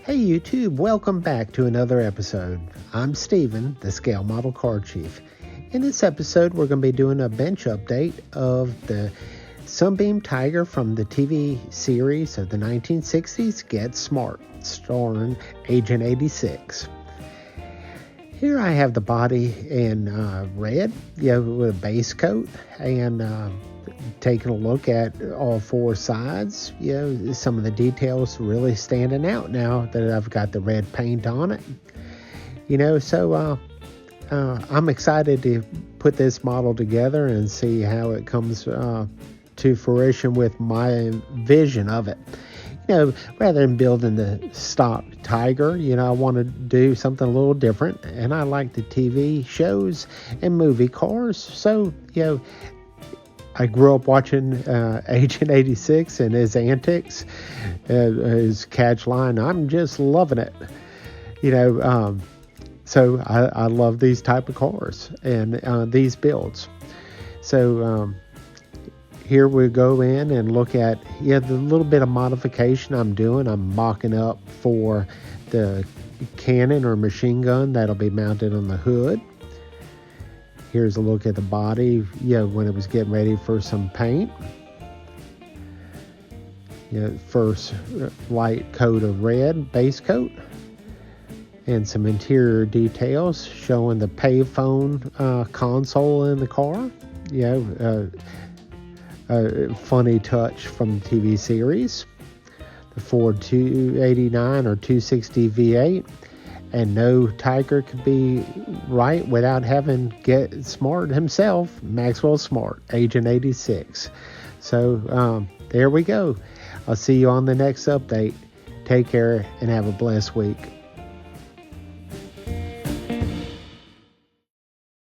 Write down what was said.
Hey YouTube, welcome back to another episode. I'm Steven, the Scale Model Car Chief. In this episode, we're going to be doing a bench update of the Sunbeam Tiger from the TV series of the 1960s, Get Smart, starring Agent 86. Here I have the body in red, with a base coat, and taking a look at all four sides. Some of the details really standing out now that I've got the red paint on it. So I'm excited to put this model together and see how it comes to fruition with my vision of it. Rather than building the stock Tiger, I want to do something a little different, and I like the TV shows and movie cars. So, I grew up watching Agent 86 and his antics, his catch line. I'm just loving it, so I love these type of cars and these builds. So here we go in and look at the little bit of modification I'm doing. I'm mocking up for the cannon or machine gun that'll be mounted on the hood. Here's a look at the body, when it was getting ready for some paint. First light coat of red, base coat. And some interior details showing the payphone console in the car. A funny touch from the TV series. The Ford 289 or 260 V8. And no Tiger could be right without having Get Smart himself, Maxwell Smart, Agent 86. So there we go. I'll see you on the next update. Take care and have a blessed week.